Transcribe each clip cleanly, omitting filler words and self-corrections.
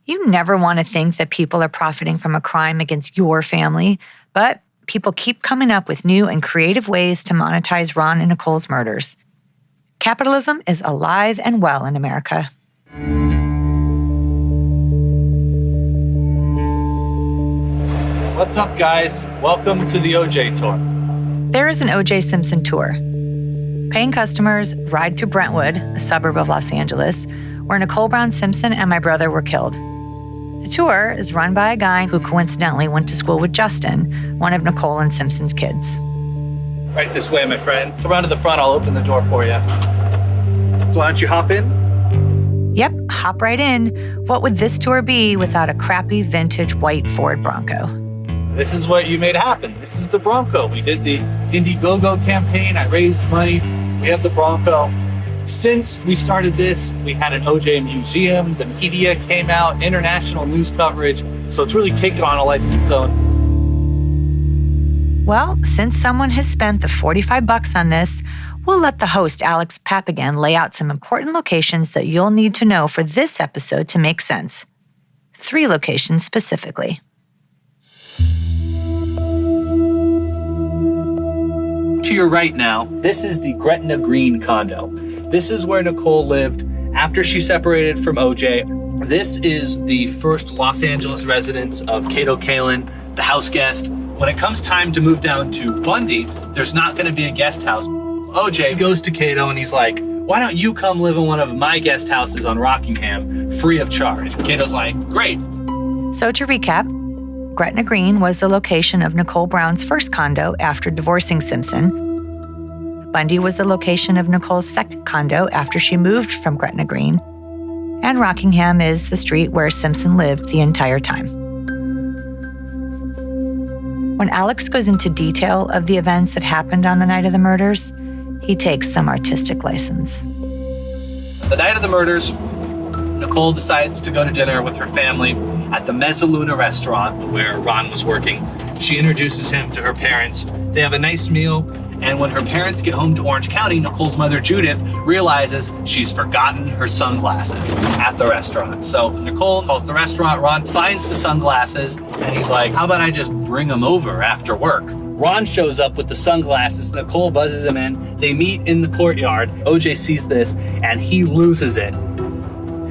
You never want to think that people are profiting from a crime against your family, but people keep coming up with new and creative ways to monetize Ron and Nicole's murders. Capitalism is alive and well in America. What's up, guys? Welcome to the OJ Tour. There is an O.J. Simpson tour. Paying customers ride through Brentwood, a suburb of Los Angeles, where Nicole Brown Simpson and my brother were killed. The tour is run by a guy who coincidentally went to school with Justin, one of Nicole and Simpson's kids. Right this way, my friend. Come around to the front, I'll open the door for you. So why don't you hop in? Yep, hop right in. What would this tour be without a crappy vintage white Ford Bronco? This is what you made happen. This is the Bronco. We did the Indiegogo campaign. I raised money. We have the Bronco. Since we started this, we had an OJ museum. The media came out, international news coverage. So it's really taken on a life of its own. Well, since someone has spent the $45 on this, we'll let the host, Alex Papagan, lay out some important locations that you'll need to know for this episode to make sense. 3 locations specifically. To your right now, this is the Gretna Green condo. This is where Nicole lived after she separated from OJ. This is the first Los Angeles residence of Kato Kaelin, the house guest. When it comes time to move down to Bundy, there's not going to be a guest house. OJ goes to Kato and he's like, why don't you come live in one of my guest houses on Rockingham, free of charge? Kato's like, great. So to recap, Gretna Green was the location of Nicole Brown's first condo after divorcing Simpson. Bundy was the location of Nicole's second condo after she moved from Gretna Green. And Rockingham is the street where Simpson lived the entire time. When Alex goes into detail of the events that happened on the night of the murders, he takes some artistic license. The night of the murders, Nicole decides to go to dinner with her family at the Mezzaluna restaurant where Ron was working. She introduces him to her parents. They have a nice meal, and when her parents get home to Orange County, Nicole's mother, Judith, realizes she's forgotten her sunglasses at the restaurant. So Nicole calls the restaurant, Ron finds the sunglasses, and he's like, how about I just bring them over after work? Ron shows up with the sunglasses. Nicole buzzes him in. They meet in the courtyard. OJ sees this, and he loses it.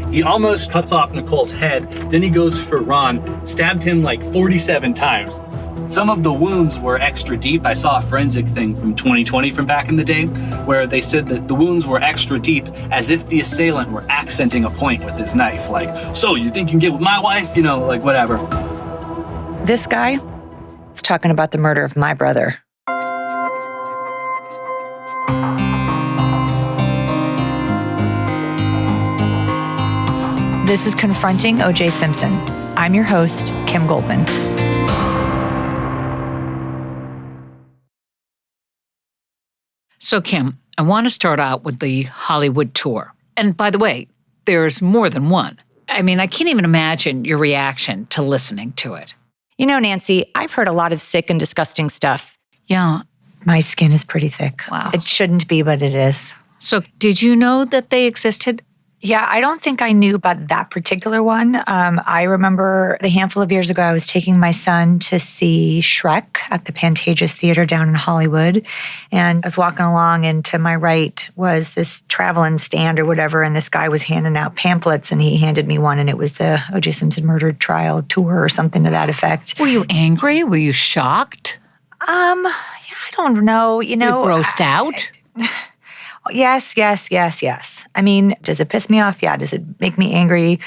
He almost cuts off Nicole's head. Then he goes for Ron, stabbed him like 47 times. Some of the wounds were extra deep. I saw a forensic thing from 2020 from back in the day where they said that the wounds were extra deep as if the assailant were accenting a point with his knife. Like, so you think you can get with my wife? You know, like whatever. This guy is talking about the murder of my brother. This is Confronting O.J. Simpson. I'm your host, Kim Goldman. So, Kim, I want to start out with the Hollywood tour. And by the way, there's more than one. I mean, I can't even imagine your reaction to listening to it. You know, Nancy, I've heard a lot of sick and disgusting stuff. Yeah. My skin is pretty thick. Wow. It shouldn't be, but it is. So, did you know that they existed? Yeah, I don't think I knew about that particular one. I remember a handful of years ago, I was taking my son to see Shrek at the Pantages Theater down in Hollywood. And I was walking along, and to my right was this traveling stand or whatever, and this guy was handing out pamphlets, and he handed me one, and it was the O.J. Simpson murder trial tour or something to that effect. Were you angry? Were you shocked? Yeah, I don't know. You know, grossed out? Yes. I mean, does it piss me off? Yeah. Does it make me angry?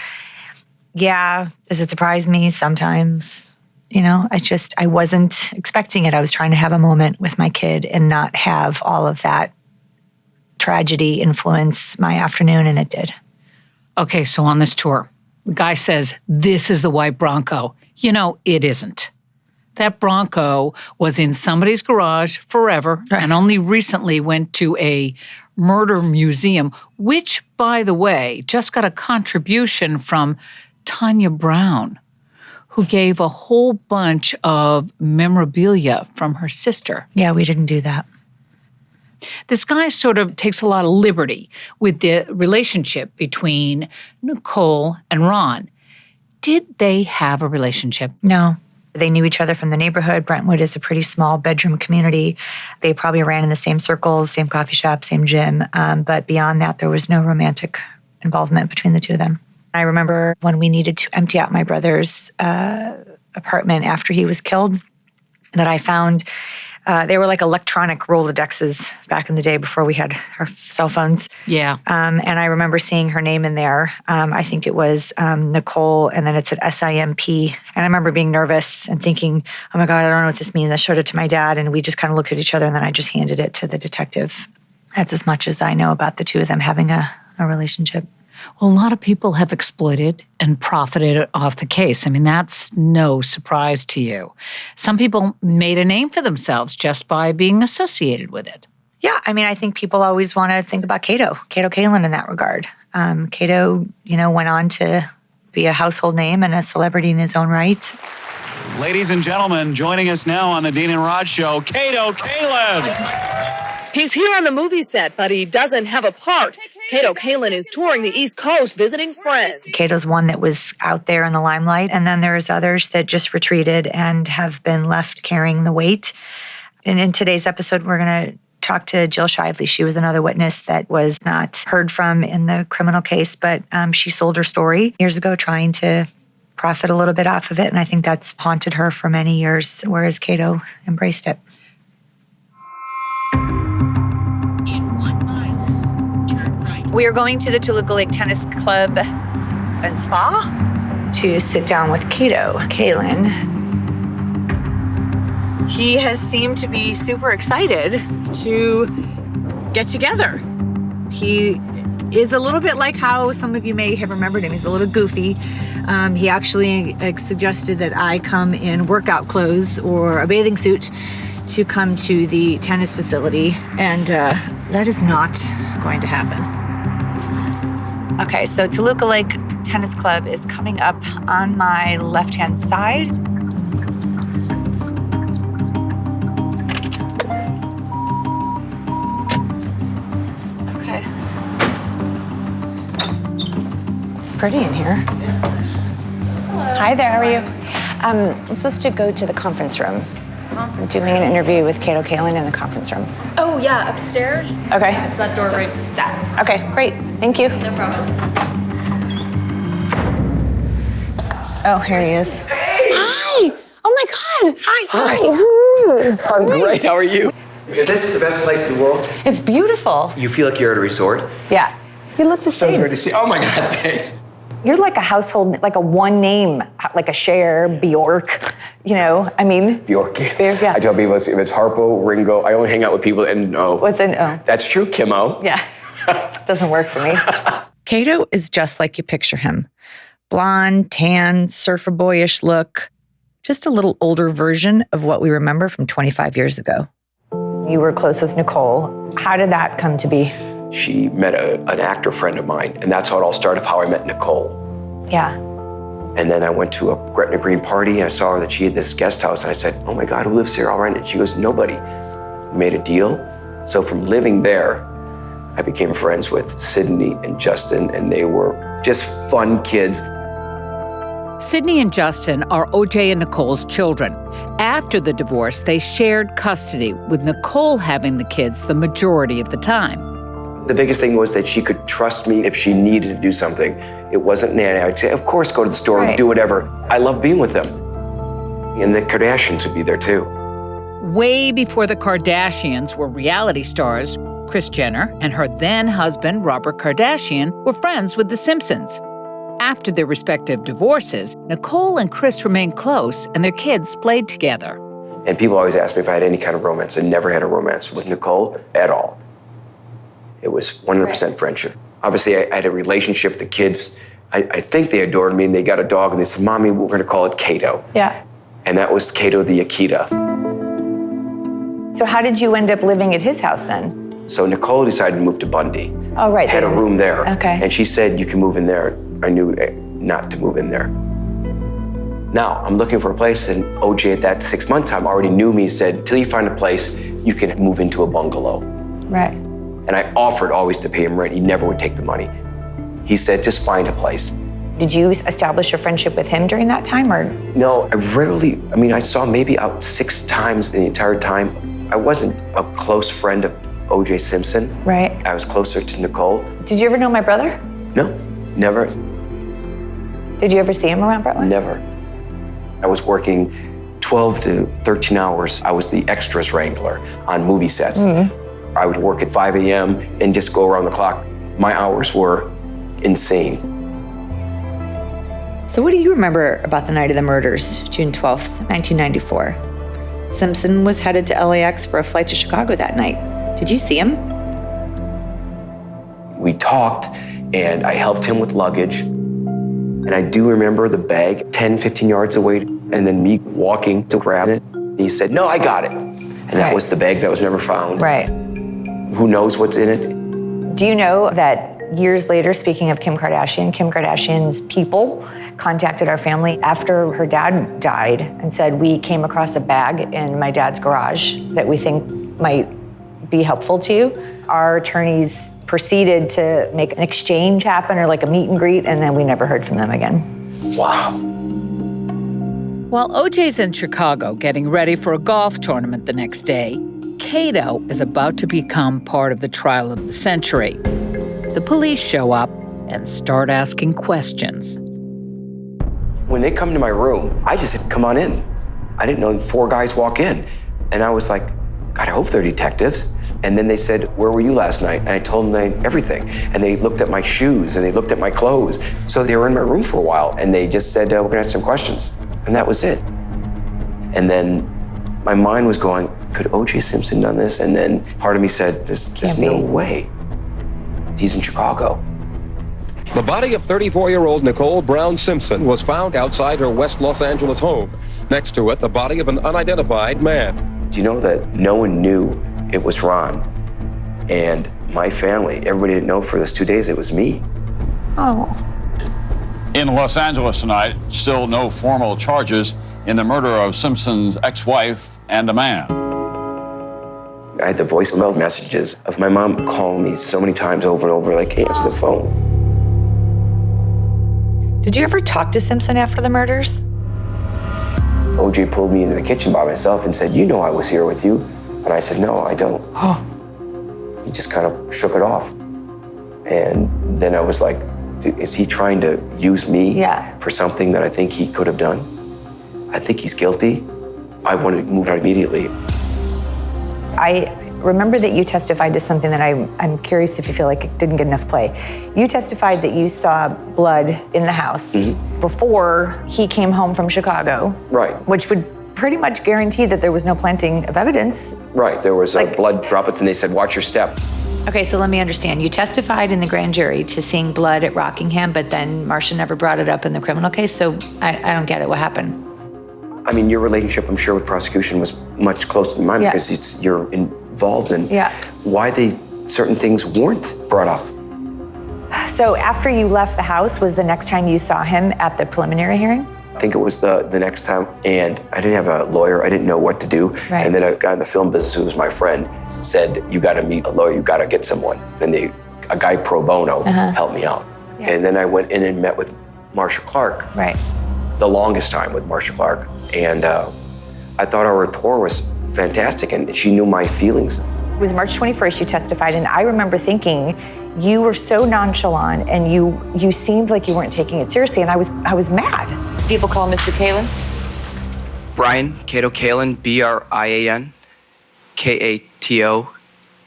Yeah. Does it surprise me? Sometimes. You know, I wasn't expecting it. I was trying to have a moment with my kid and not have all of that tragedy influence my afternoon, and it did. Okay, so on this tour, the guy says, this is the white Bronco. You know, it isn't. That Bronco was in somebody's garage forever and only recently went to a murder museum, which, by the way, just got a contribution from Tanya Brown, who gave a whole bunch of memorabilia from her sister. Yeah, we didn't do that. This guy sort of takes a lot of liberty with the relationship between Nicole and Ron. Did they have a relationship? No. They knew each other from the neighborhood. Brentwood is a pretty small bedroom community. They probably ran in the same circles, same coffee shop, same gym. But beyond that, there was no romantic involvement between the two of them. I remember when we needed to empty out my brother's apartment after he was killed, that I found they were like electronic Rolodexes back in the day before we had our cell phones. Yeah. And I remember seeing her name in there. I think it was Nicole, and then it said SIMP. And I remember being nervous and thinking, oh my God, I don't know what this means. I showed it to my dad, and we just kind of looked at each other, and then I just handed it to the detective. That's as much as I know about the two of them having a relationship. Well, a lot of people have exploited and profited off the case. I mean, that's no surprise to you. Some people made a name for themselves just by being associated with it. Yeah, I mean, I think people always want to think about Kato Kaelin in that regard. Kato, went on to be a household name and a celebrity in his own right. Ladies and gentlemen, joining us now on the Dean and Rod Show, Kaelin. He's here on the movie set, but he doesn't have a part. Kaelin is touring the East Coast visiting friends. Kato's one that was out there in the limelight, and then there's others that just retreated and have been left carrying the weight. And in today's episode, we're going to talk to Jill Shively. She was another witness that was not heard from in the criminal case, but she sold her story years ago trying to profit a little bit off of it, and I think that's haunted her for many years, whereas Kato embraced it. We are going to the Toluca Lake Tennis Club and Spa to sit down with Kaelin. He has seemed to be super excited to get together. He is a little bit like how some of you may have remembered him. He's a little goofy. He actually suggested that I come in workout clothes or a bathing suit to come to the tennis facility, and that is not going to happen. Okay, so Toluca Lake Tennis Club is coming up on my left-hand side. Okay. It's pretty in here. Hi there, how are you? I'm supposed to go to the conference room. I'm doing an interview with Kaelin in the conference room. Oh, yeah, upstairs. Okay. It's that door right there. Okay, great. Thank you. No problem. Oh, here he is. Hey! Hi! Oh my God! Hi! Hi! I'm great. How are you? This is the best place in the world. It's beautiful. You feel like you're at a resort. Yeah. You look the So same. great to see. Oh my God! Thanks. You're like a household, like a one name, like a Cher, Bjork. I mean. Bjork. Yeah. I tell people if it's Harpo, Ringo, I only hang out with people that know. With an O. That's true, Kimmo. Yeah. Doesn't work for me. Kato is just like you picture him. Blonde, tan, surfer boyish look. Just a little older version of what we remember from 25 years ago. You were close with Nicole. How did that come to be? She met an actor friend of mine, and that's how it all started, how I met Nicole. Yeah. And then I went to a Gretna Green party, and I saw her that she had this guest house, and I said, oh my God, who lives here? I'll rent it. She goes, nobody. We made a deal. So from living there, I became friends with Sydney and Justin, and they were just fun kids. Sydney and Justin are OJ and Nicole's children. After the divorce, they shared custody, with Nicole having the kids the majority of the time. The biggest thing was that she could trust me if she needed to do something. It wasn't nanny. I'd say, of course, go to the store, Right. do whatever. I love being with them. And the Kardashians would be there too. Way before the Kardashians were reality stars, Kris Jenner and her then-husband, Robert Kardashian, were friends with the Simpsons. After their respective divorces, Nicole and Kris remained close, and their kids played together. And people always ask me if I had any kind of romance. I never had a romance with Nicole at all. It was 100% friendship. Obviously, I had a relationship with the kids. I think they adored me, and they got a dog, and they said, Mommy, we're going to call it Kato. Yeah. And that was Kato the Akita. So how did you end up living at his house then? So Nicole decided to move to Bundy. Oh, right. Had a room there. Okay. And she said, you can move in there. I knew not to move in there. Now, I'm looking for a place, and OJ at that 6-month time already knew me, said, till you find a place, you can move into a bungalow. Right. And I offered always to pay him rent. He never would take the money. He said, just find a place. Did you establish a friendship with him during that time, or? No, I saw maybe out 6 times the entire time. I wasn't a close friend of O.J. Simpson. Right. I was closer to Nicole. Did you ever know my brother? No, never. Did you ever see him around Brentwood? Never. I was working 12 to 13 hours. I was the extras wrangler on movie sets. Mm-hmm. I would work at 5 a.m. and just go around the clock. My hours were insane. So what do you remember about the night of the murders, June 12th, 1994? Simpson was headed to LAX for a flight to Chicago that night. Did you see him? We talked, and I helped him with luggage. And I do remember the bag 10, 15 yards away, and then me walking to grab it. He said, "No, I got it." And that was the bag that was never found. Right. Who knows what's in it? Do you know that years later, speaking of Kim Kardashian's people contacted our family after her dad died and said, "We came across a bag in my dad's garage that we think might be helpful to you." Our attorneys proceeded to make an exchange happen, or like a meet and greet, and then we never heard from them again. Wow. While OJ's in Chicago getting ready for a golf tournament the next day, Kato is about to become part of the trial of the century. The police show up and start asking questions. When they come to my room, I just said, "Come on in." I didn't know 4 guys walk in. And I was like, God, I hope they're detectives. And then they said, "Where were you last night?" And I told them everything. And they looked at my shoes and they looked at my clothes. So they were in my room for a while and they just said, "We're gonna ask some questions." And that was it. And then my mind was going, could O.J. Simpson done this? And then part of me said, there's no way. He's in Chicago. The body of 34-year-old Nicole Brown Simpson was found outside her West Los Angeles home. Next to it, the body of an unidentified man. Do you know that no one knew it was Ron? And my family, everybody didn't know for those 2 days it was me. Oh. In Los Angeles tonight, still no formal charges in the murder of Simpson's ex-wife and a man. I had the voicemail messages of my mom calling me so many times over and over, like, "Hey, answer the phone." Did you ever talk to Simpson after the murders? OJ pulled me into the kitchen by myself and said, "You know I was here with you." And I said, "No, I don't." Oh. He just kind of shook it off. And then I was like, is he trying to use me for something that I think he could have done? I think he's guilty. I want to move out immediately. I remember that you testified to something that I'm curious if you feel like it didn't get enough play. You testified that you saw blood in the house before he came home from Chicago. Right. Which would pretty much guarantee that there was no planting of evidence. Right, there was blood droplets and they said, "Watch your step." Okay, so let me understand. You testified in the grand jury to seeing blood at Rockingham, but then Marcia never brought it up in the criminal case, so I don't get it. What happened? I mean, your relationship, I'm sure, with prosecution was much closer than mine because you're involved in why certain things weren't brought up. So after you left the house, was the next time you saw him at the preliminary hearing? I think it was the next time, and I didn't have a lawyer. I didn't know what to do. Right. And then a guy in the film business who was my friend said, "You got to meet a lawyer. You got to get someone." And a guy pro bono helped me out. Yeah. And then I went in and met with Marcia Clark. Right. The longest time with Marcia Clark. And I thought our rapport was fantastic, and she knew my feelings. It was March 21st you testified, and I remember thinking you were so nonchalant and you seemed like you weren't taking it seriously, and I was mad. People call Mr. Kaelin? Brian, Kato Kaelin, Brian, Kato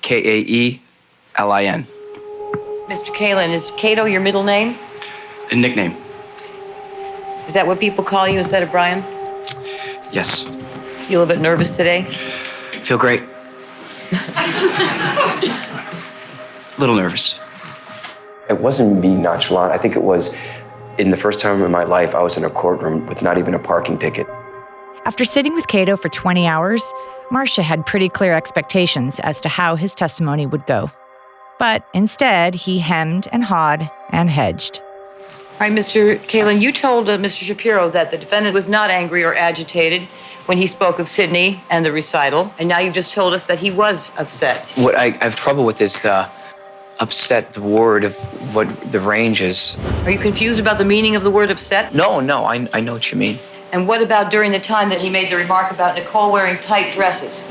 Kaelin. Mr. Kaelin, is Kato your middle name? A nickname. Is that what people call you instead of Brian? Yes. You a little bit nervous today? Feel great. A little nervous. It wasn't being nonchalant. I think it was in the first time in my life I was in a courtroom with not even a parking ticket. After sitting with Kato for 20 hours, Marcia had pretty clear expectations as to how his testimony would go. But instead, he hemmed and hawed and hedged. All right, Mr. Kaelin, you told Mr. Shapiro that the defendant was not angry or agitated when he spoke of Sydney and the recital, and now you've just told us that he was upset. What I have trouble with is Upset, the word of what the range is. Are you confused about the meaning of the word upset? No, I know what you mean. And what about during the time that he made the remark about Nicole wearing tight dresses?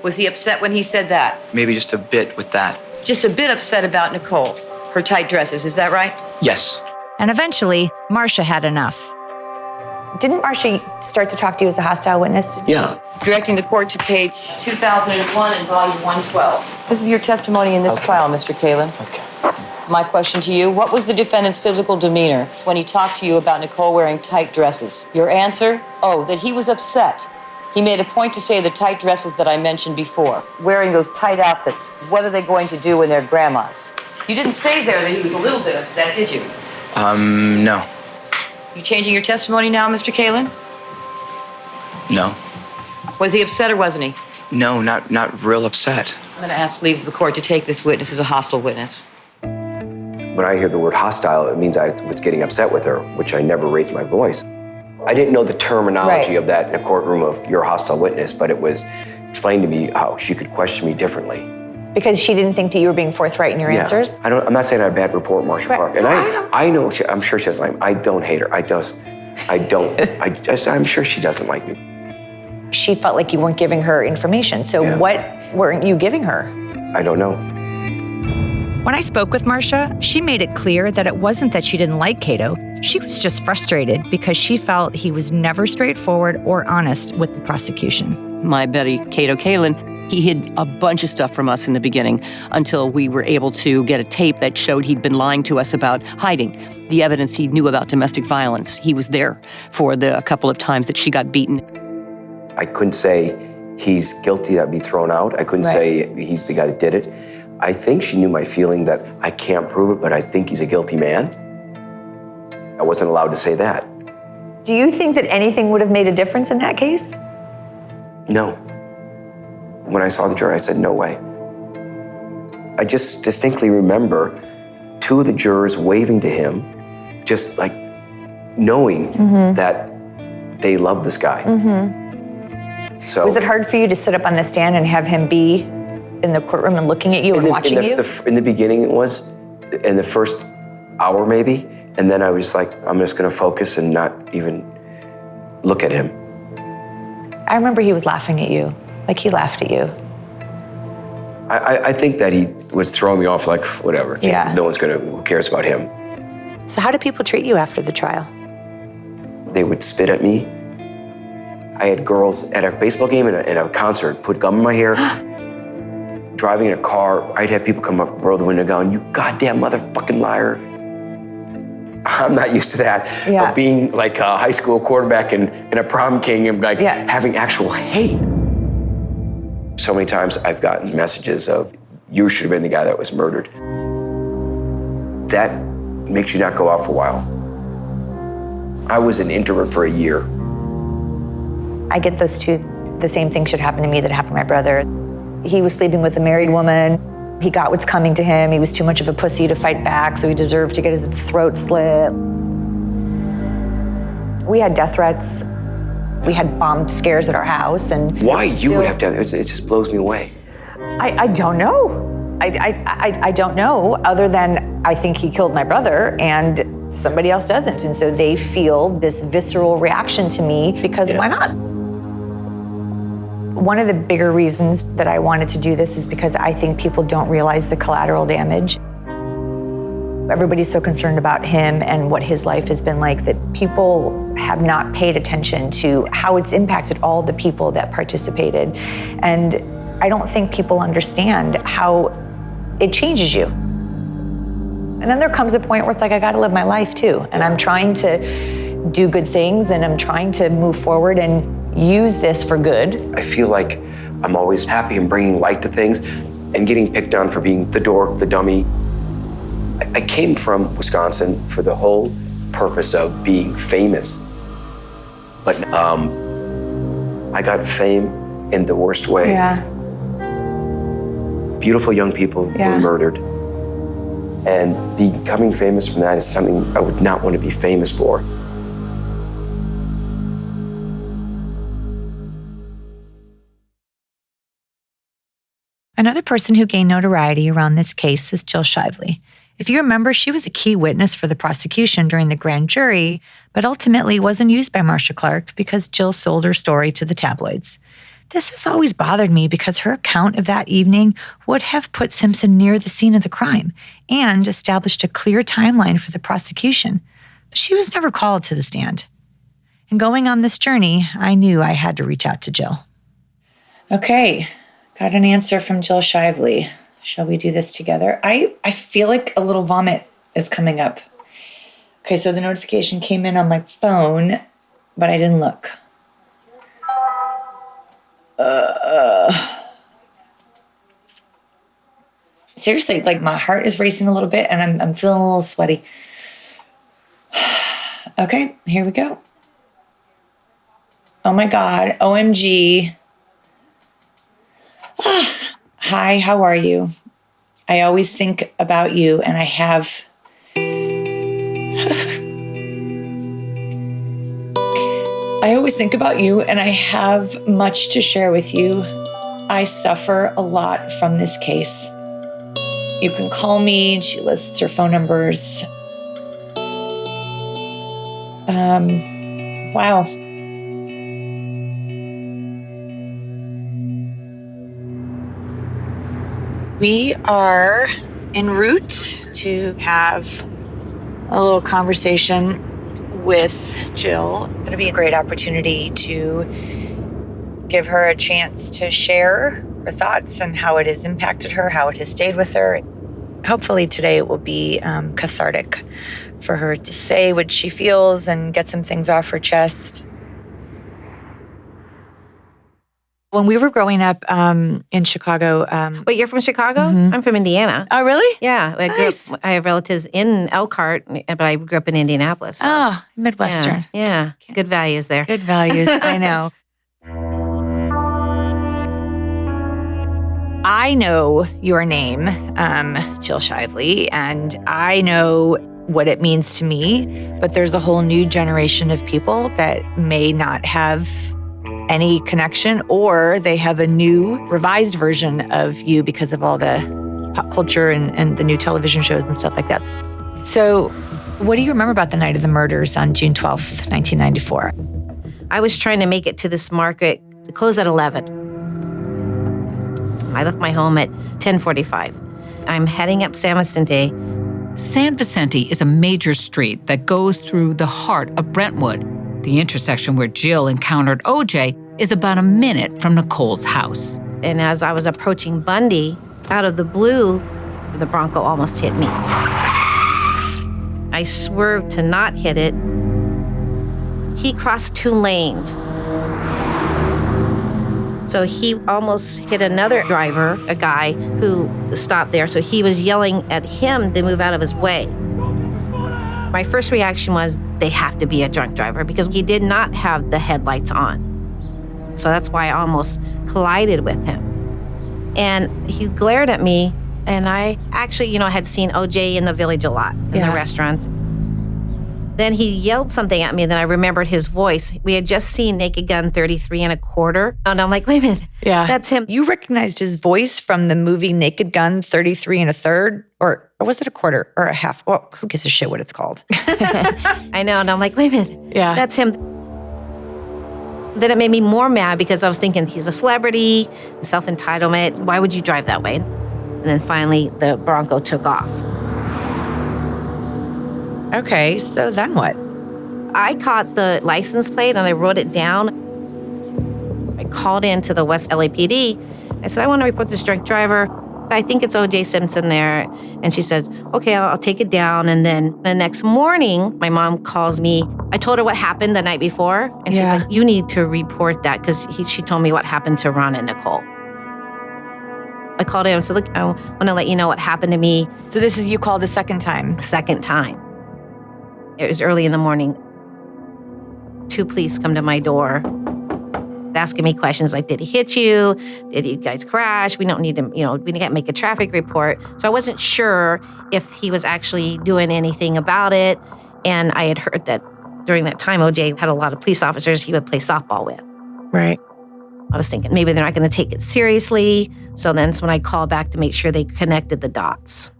Was he upset when he said that? Maybe just a bit with that. Just a bit upset about Nicole, her tight dresses, is that right? Yes. And eventually, Marcia had enough. Didn't Marcia start to talk to you as a hostile witness? Yeah. Directing the court to page 2001 and volume 112. This is your testimony in this trial, Mr. Kaelin. Okay. My question to you, what was the defendant's physical demeanor when he talked to you about Nicole wearing tight dresses? Your answer? Oh, that he was upset. He made a point to say the tight dresses that I mentioned before. Wearing those tight outfits, what are they going to do when they're grandmas? You didn't say there that he was a little bit upset, did you? No. You changing your testimony now, Mr. Kaelin? No. Was he upset or wasn't he? No, not real upset. I'm going to ask leave of the court to take this witness as a hostile witness. When I hear the word hostile, it means I was getting upset with her, which I never raised my voice. I didn't know the terminology of that in a courtroom of you're a hostile witness, but it was explained to me how she could question me differently. Because she didn't think that you were being forthright in your answers? I'm not saying I have a bad report, Marcia Clark. And I know, I'm sure she doesn't like me. I don't hate her. I'm sure she doesn't like me. She felt like you weren't giving her information. So what weren't you giving her? I don't know. When I spoke with Marcia, she made it clear that it wasn't that she didn't like Kato. She was just frustrated because she felt he was never straightforward or honest with the prosecution. My buddy, Kato Kaelin, he hid a bunch of stuff from us in the beginning until we were able to get a tape that showed he'd been lying to us about hiding the evidence he knew about domestic violence. He was there for a couple of times that she got beaten. I couldn't say he's guilty, that'd be thrown out. I couldn't say he's the guy that did it. I think she knew my feeling that I can't prove it, but I think he's a guilty man. I wasn't allowed to say that. Do you think that anything would have made a difference in that case? No. When I saw the jury, I said, no way. I just distinctly remember two of the jurors waving to him, just like knowing that they love this guy. So, was it hard for you to sit up on the stand and have him be in the courtroom and looking at you and watching you? In the beginning it was, in the first hour maybe, and then I was just like, I'm just gonna focus and not even look at him. I remember he was laughing at you, like he laughed at you. I think that he was throwing me off like, whatever, no one's who cares about him. So how did people treat you after the trial? They would spit at me. I had girls at a baseball game and a concert put gum in my hair. Driving in a car, I'd have people come up, roll the window going, you goddamn motherfucking liar. I'm not used to that, of being like a high school quarterback and a prom king and like having actual hate. So many times I've gotten messages of, you should have been the guy that was murdered. That makes you not go out for a while. I was an introvert for a year. I get those two, the same thing should happen to me that happened to my brother. He was sleeping with a married woman. He got what's coming to him. He was too much of a pussy to fight back, so he deserved to get his throat slit. We had death threats. We had bomb scares at our house. And why you would have to, it just blows me away. I don't know. I don't know, other than I think he killed my brother and somebody else doesn't. And so they feel this visceral reaction to me because why not? One of the bigger reasons that I wanted to do this is because I think people don't realize the collateral damage. Everybody's so concerned about him and what his life has been like that people have not paid attention to how it's impacted all the people that participated. And I don't think people understand how it changes you. And then there comes a point where it's like, I gotta live my life too. And I'm trying to do good things and I'm trying to move forward and use this for good. I feel like I'm always happy and bringing light to things and getting picked on for being the dork, the dummy. I came from Wisconsin for the whole purpose of being famous. But I got fame in the worst way. Yeah. Beautiful young people were murdered. And becoming famous from that is something I would not want to be famous for. I Another person who gained notoriety around this case is Jill Shively. If you remember, she was a key witness for the prosecution during the grand jury, but ultimately wasn't used by Marcia Clark because Jill sold her story to the tabloids. This has always bothered me because her account of that evening would have put Simpson near the scene of the crime and established a clear timeline for the prosecution. But she was never called to the stand. And going on this journey, I knew I had to reach out to Jill. Okay, got an answer from Jill Shively. Shall we do this together? I feel like a little vomit is coming up. Okay, so the notification came in on my phone, but I didn't look. Seriously, like my heart is racing a little bit and I'm feeling a little sweaty. Okay, here we go. Oh my God, OMG. Hi, how are you? I always think about you and I have... I always think about you and I have much to share with you. I suffer a lot from this case. You can call me, and she lists her phone numbers. Wow. We are en route to have a little conversation with Jill. It'll be a great opportunity to give her a chance to share her thoughts and how it has impacted her, how it has stayed with her. Hopefully today it will be cathartic for her to say what she feels and get some things off her chest. When we were growing up in Chicago... Wait, you're from Chicago? Mm-hmm. I'm from Indiana. Oh, really? Yeah. Nice. I have relatives in Elkhart, but I grew up in Indianapolis. So. Oh, Midwestern. Yeah. Good values there. Good values, I know. I know your name, Jill Shively, and I know what it means to me, but there's a whole new generation of people that may not have any connection, or they have a new revised version of you because of all the pop culture and the new television shows and stuff like that. So what do you remember about the night of the murders on June 12th, 1994? I was trying to make it to this market. It closed at 11. I left my home at 10:45. I'm heading up San Vicente. San Vicente is a major street that goes through the heart of Brentwood. The intersection where Jill encountered OJ is about a minute from Nicole's house. And as I was approaching Bundy, out of the blue, the Bronco almost hit me. I swerved to not hit it. He crossed 2 lanes. So he almost hit another driver, a guy who stopped there. So he was yelling at him to move out of his way. My first reaction was, they have to be a drunk driver because he did not have the headlights on. So that's why I almost collided with him. And he glared at me, and I actually, had seen OJ in the Village a lot, in the restaurants. Then he yelled something at me, and then I remembered his voice. We had just seen Naked Gun 33 1/4, and I'm like, wait a minute, that's him. You recognized his voice from the movie Naked Gun 33 1/3, or was it a quarter or a half? Well, who gives a shit what it's called? I know, and I'm like, wait a minute, that's him. Then it made me more mad because I was thinking, he's a celebrity, self-entitlement. Why would you drive that way? And then finally, the Bronco took off. Okay, so then what? I caught the license plate and I wrote it down. I called into the West LAPD. I said, I want to report this drunk driver. I think it's O.J. Simpson there. And she says, okay, I'll take it down. And then the next morning, my mom calls me. I told her what happened the night before. And she's like, you need to report that because she told me what happened to Ron and Nicole. I called him and said, look, I want to let you know what happened to me. So this is, you called the second time? Second time. It was early in the morning. 2 police come to my door asking me questions like, did he hit you? Did you guys crash? We don't need to, we can't make a traffic report. So I wasn't sure if he was actually doing anything about it. And I had heard that during that time, OJ had a lot of police officers he would play softball with. Right. I was thinking maybe they're not going to take it seriously. So then it's when I called back to make sure they connected the dots.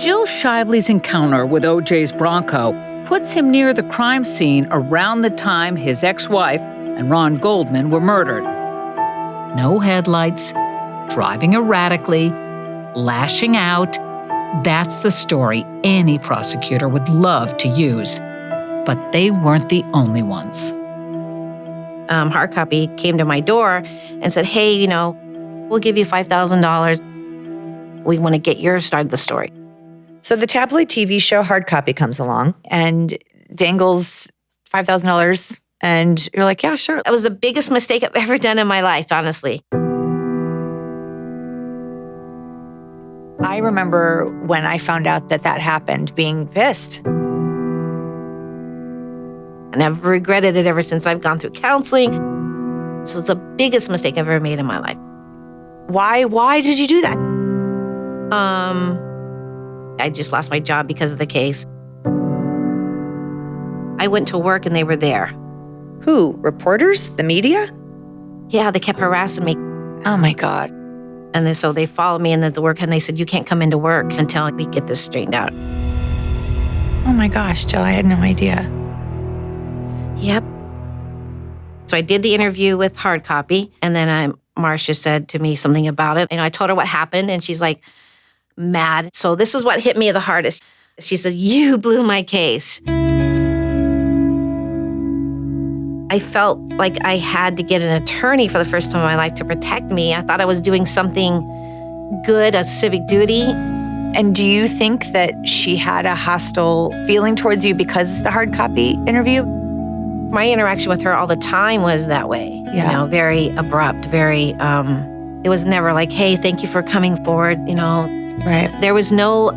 Jill Shively's encounter with OJ's Bronco puts him near the crime scene around the time his ex-wife and Ron Goldman were murdered. No headlights, driving erratically, lashing out. That's the story any prosecutor would love to use. But they weren't the only ones. Hard copy came to my door and said, hey, we'll give you $5,000. We want to get your side of the story. So the tabloid TV show Hard Copy comes along and dangles $5,000. And you're like, yeah, sure. That was the biggest mistake I've ever done in my life, honestly. I remember when I found out that happened, being pissed. And I've regretted it ever since. I've gone through counseling. This was the biggest mistake I've ever made in my life. Why did you do that? I just lost my job because of the case. I went to work and they were there. Who? Reporters? The media? Yeah, they kept harassing me. Oh my God. And then so they followed me into work and they said, you can't come into work until we get this straightened out. Oh my gosh, Jill, I had no idea. Yep. So I did the interview with Hard Copy, and then Marcia said to me something about it. I told her what happened, and she's like mad. So this is what hit me the hardest. She said, you blew my case. I felt like I had to get an attorney for the first time in my life to protect me. I thought I was doing something good, a civic duty. And do you think that she had a hostile feeling towards you because of the Hard Copy interview? My interaction with her all the time was that way. Yeah. Very abrupt, very, it was never like, hey, thank you for coming forward, Right. There was no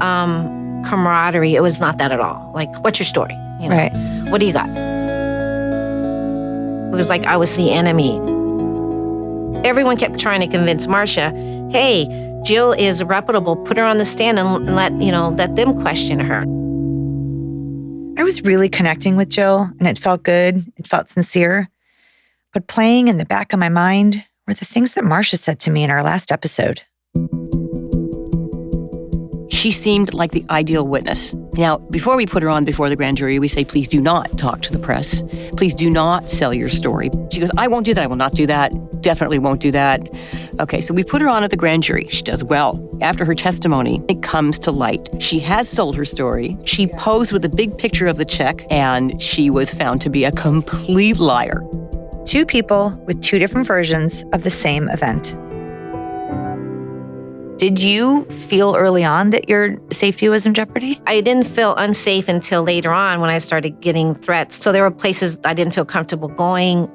camaraderie. It was not that at all. Like, what's your story? Right. What do you got? It was like I was the enemy. Everyone kept trying to convince Marcia, hey, Jill is reputable. Put her on the stand and let them question her. I was really connecting with Jill, and it felt good. It felt sincere. But playing in the back of my mind were the things that Marcia said to me in our last episode. She seemed like the ideal witness. Now, before we put her on before the grand jury, we say, please do not talk to the press. Please do not sell your story. She goes, I won't do that. I will not do that. Definitely won't do that. Okay, so we put her on at the grand jury. She does well. After her testimony, it comes to light. She has sold her story. She posed with a big picture of the check, and she was found to be a complete liar. Two people with two different versions of the same event. Did you feel early on that your safety was in jeopardy? I didn't feel unsafe until later on when I started getting threats. So there were places I didn't feel comfortable going,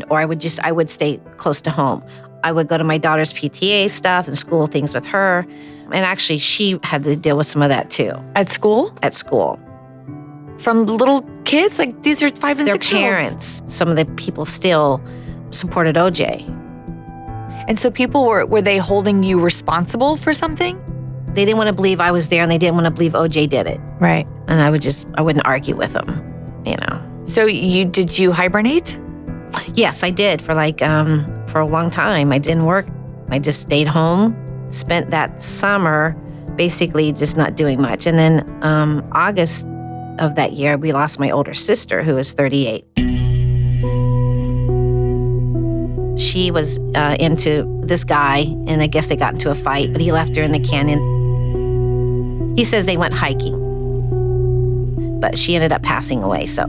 or I would stay close to home. I would go to my daughter's PTA stuff and school things with her. And actually, she had to deal with some of that too. At school? At school. From little kids? Like these are 5 and 6 year olds. Their parents. Some of the people still supported OJ. And so people were they holding you responsible for something? They didn't want to believe I was there, and they didn't want to believe OJ did it. Right. And I wouldn't argue with them, So did you hibernate? Yes, I did for for a long time. I didn't work. I just stayed home, spent that summer basically just not doing much. And then August of that year, we lost my older sister, who was 38. She was into this guy, and I guess they got into a fight, but he left her in the canyon. He says they went hiking, but she ended up passing away. So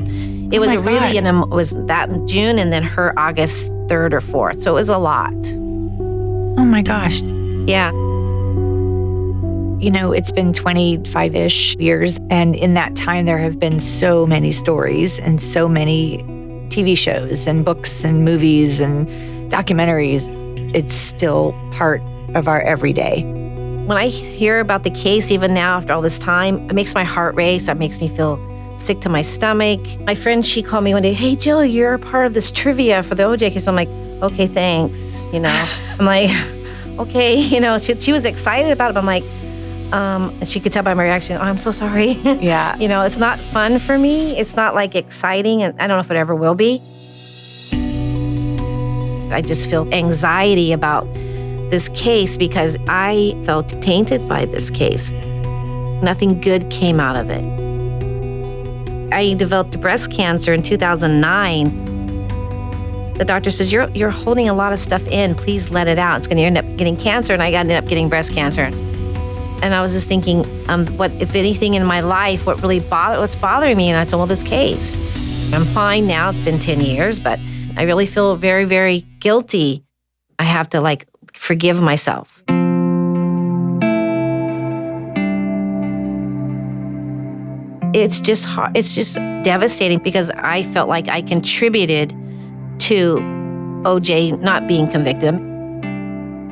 it was it was that in June, and then her August 3rd or 4th. So it was a lot. Oh my gosh. Yeah. It's been 25-ish years, and in that time, there have been so many stories and so many TV shows and books and movies and documentaries. It's still part of our everyday. When I hear about the case, even now after all this time, it makes my heart race. It makes me feel sick to my stomach. My friend, she called me one day, hey, Jill, you're a part of this trivia for the OJ case. I'm like, okay, thanks. I'm like, okay, she was excited about it, but I'm like, and she could tell by my reaction, oh, I'm so sorry. Yeah. It's not fun for me. It's not exciting, and I don't know if it ever will be. I just feel anxiety about this case because I felt tainted by this case. Nothing good came out of it. I developed breast cancer in 2009. The doctor says, you're holding a lot of stuff in. Please let it out. It's going to end up getting cancer. And I ended up getting breast cancer. And I was just thinking, what, if anything in my life, what's bothering me? And I told, well, this case. I'm fine now. It's been 10 years, but I really feel very, very guilty. I have to forgive myself. It's just hard. It's just devastating because I felt like I contributed to OJ not being convicted.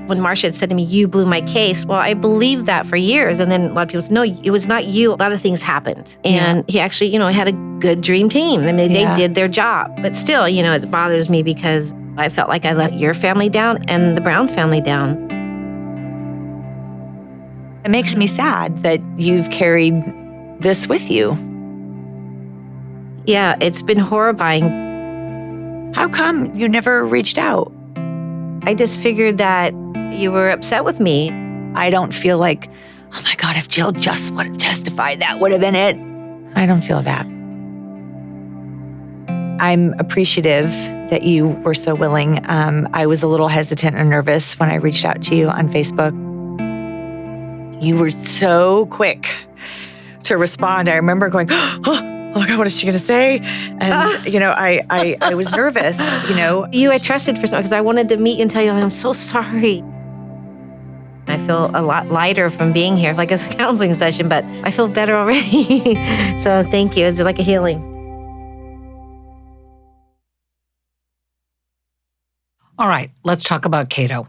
When Marcia had said to me, you blew my case, well, I believed that for years. And then a lot of people said, no, it was not you. A lot of things happened. And he actually, had a good dream team. I mean, they did their job. But still, it bothers me because I felt like I left your family down and the Brown family down. It makes me sad that you've carried this with you. Yeah, it's been horrifying. How come you never reached out? I just figured that you were upset with me. I don't feel like, oh my God, if Jill just would have testified, that would have been it. I don't feel that. I'm appreciative that you were so willing. I was a little hesitant and nervous when I reached out to you on Facebook. You were so quick to respond. I remember going, oh my God, what is she going to say? And, I was nervous, You I trusted for something because I wanted to meet you and tell you I'm so sorry. I feel a lot lighter from being here, like a counseling session, but I feel better already. So thank you. It's like a healing. All right, let's talk about Kato.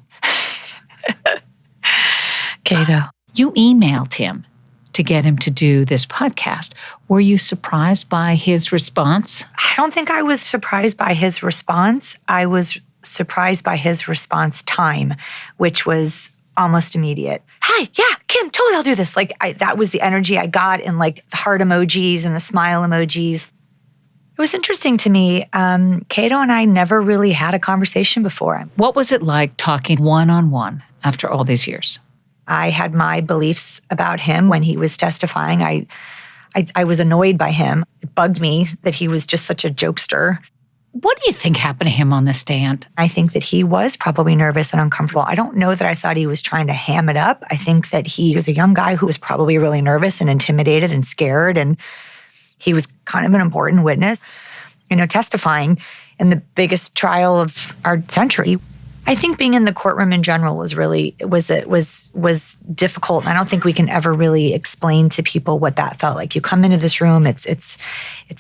Kato. You emailed him to get him to do this podcast. Were you surprised by his response? I don't think I was surprised by his response. I was surprised by his response time, which was almost immediate. Hi, yeah, Kim, totally, I'll do this. That was the energy I got in the heart emojis and the smile emojis. It was interesting to me. Kato and I never really had a conversation before. What was it like talking one-on-one after all these years? I had my beliefs about him when he was testifying. I was annoyed by him. It bugged me that he was just such a jokester. What do you think happened to him on the stand? I think that he was probably nervous and uncomfortable. I don't know that I thought he was trying to ham it up. I think that he was a young guy who was probably really nervous and intimidated and scared, and he was kind of an important witness, testifying in the biggest trial of our century. I think being in the courtroom in general was difficult. I don't think we can ever really explain to people what that felt like. You come into this room, it's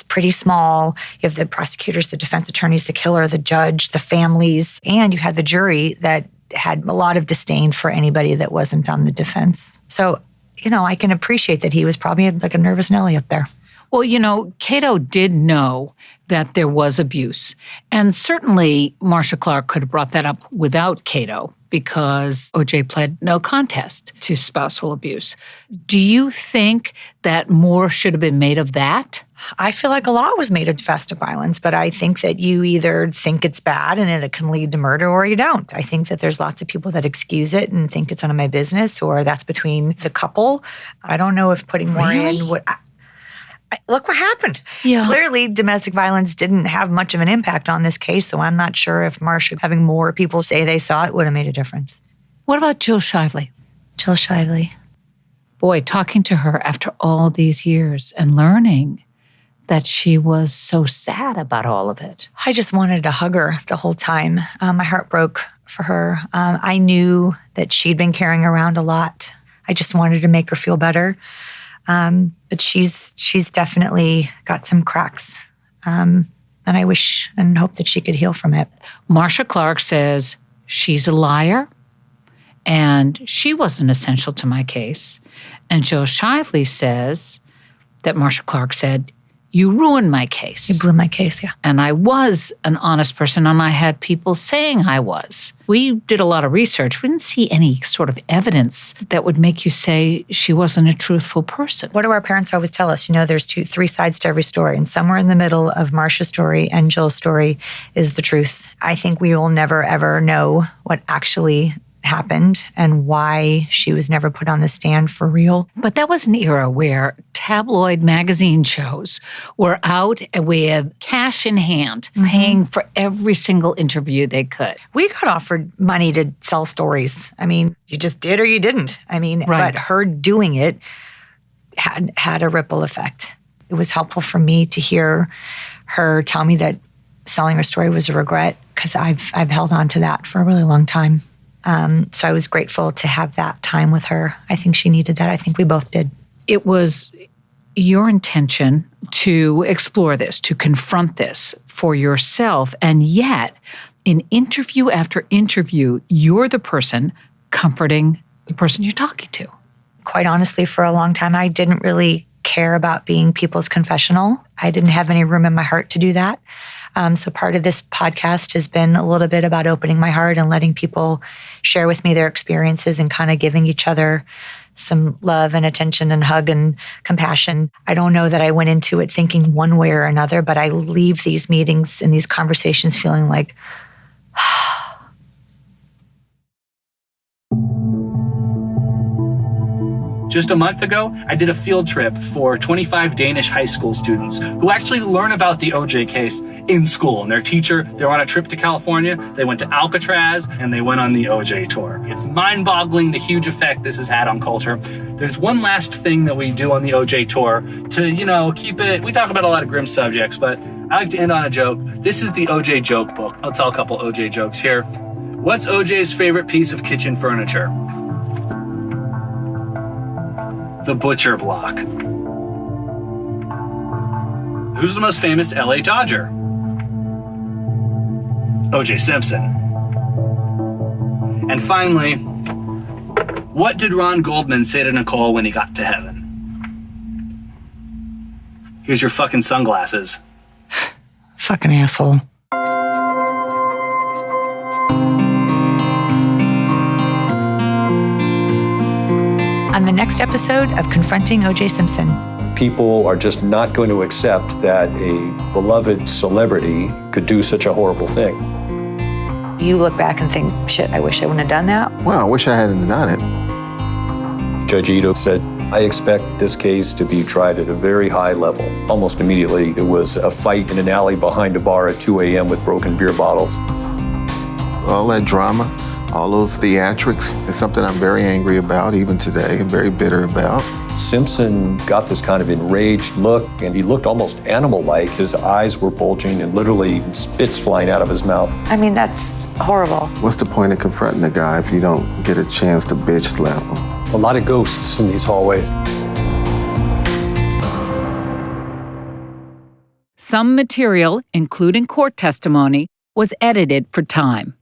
pretty small. You have the prosecutors, the defense attorneys, the killer, the judge, the families, and you had the jury that had a lot of disdain for anybody that wasn't on the defense. So, I can appreciate that he was probably like a nervous Nelly up there. Well, Kato did know that there was abuse. And certainly Marcia Clark could have brought that up without Kato because OJ pled no contest to spousal abuse. Do you think that more should have been made of that? I feel like a lot was made of domestic violence, but I think that you either think it's bad and it can lead to murder or you don't. I think that there's lots of people that excuse it and think it's none of my business or that's between the couple. I don't know if putting more in would... Look what happened. Yeah. Clearly, domestic violence didn't have much of an impact on this case, so I'm not sure if Marcia having more people say they saw it would have made a difference. What about Jill Shively? Jill Shively. Boy, talking to her after all these years and learning that she was so sad about all of it. I just wanted to hug her the whole time. My heart broke for her. I knew that she'd been carrying around a lot. I just wanted to make her feel better. But she's definitely got some cracks. And I wish and hope that she could heal from it. Marcia Clark says she's a liar and she wasn't essential to my case. And Jill Shively says that Marcia Clark said, You ruined my case. You blew my case, yeah. And I was an honest person, and I had people saying I was. We did a lot of research. We didn't see any sort of evidence that would make you say she wasn't a truthful person. What do our parents always tell us? There's three sides to every story, and somewhere in the middle of Marcia's story and Jill's story is the truth. I think we will never, ever know what actually happened and why she was never put on the stand for real. But that was an era where tabloid magazine shows were out with cash in hand, paying for every single interview they could. We got offered money to sell stories. You just did or you didn't. But her doing it had a ripple effect. It was helpful for me to hear her tell me that selling her story was a regret, because I've held on to that for a really long time. So I was grateful to have that time with her. I think she needed that. I think we both did. It was your intention to explore this, to confront this for yourself. And yet, in interview after interview, you're the person comforting the person you're talking to. Quite honestly, for a long time, I didn't really care about being people's confessional. I didn't have any room in my heart to do that. So part of this podcast has been a little bit about opening my heart and letting people share with me their experiences and kind of giving each other some love and attention and hug and compassion. I don't know that I went into it thinking one way or another, but I leave these meetings and these conversations feeling like, Just a month ago, I did a field trip for 25 Danish high school students who actually learn about the OJ case in school. And their teacher, they're on a trip to California, they went to Alcatraz, and they went on the OJ tour. It's mind-boggling the huge effect this has had on culture. There's one last thing that we do on the OJ tour to, keep it, we talk about a lot of grim subjects, but I like to end on a joke. This is the OJ joke book. I'll tell a couple OJ jokes here. What's OJ's favorite piece of kitchen furniture? The butcher block. Who's the most famous LA Dodger? O.J. Simpson. And finally, what did Ron Goldman say to Nicole when he got to heaven? Here's your fucking sunglasses. fucking asshole. On the next episode of Confronting O.J. Simpson. People are just not going to accept that a beloved celebrity could do such a horrible thing. You look back and think, shit, I wish I wouldn't have done that. Well, I wish I hadn't done it. Judge Ito said, I expect this case to be tried at a very high level. Almost immediately, it was a fight in an alley behind a bar at 2 a.m. with broken beer bottles. All that drama, all those theatrics is something I'm very angry about, even today, and very bitter about. Simpson got this kind of enraged look, and he looked almost animal-like. His eyes were bulging and literally spit's flying out of his mouth. I mean, that's horrible. What's the point of confronting a guy if you don't get a chance to bitch slap him? A lot of ghosts in these hallways. Some material, including court testimony, was edited for time.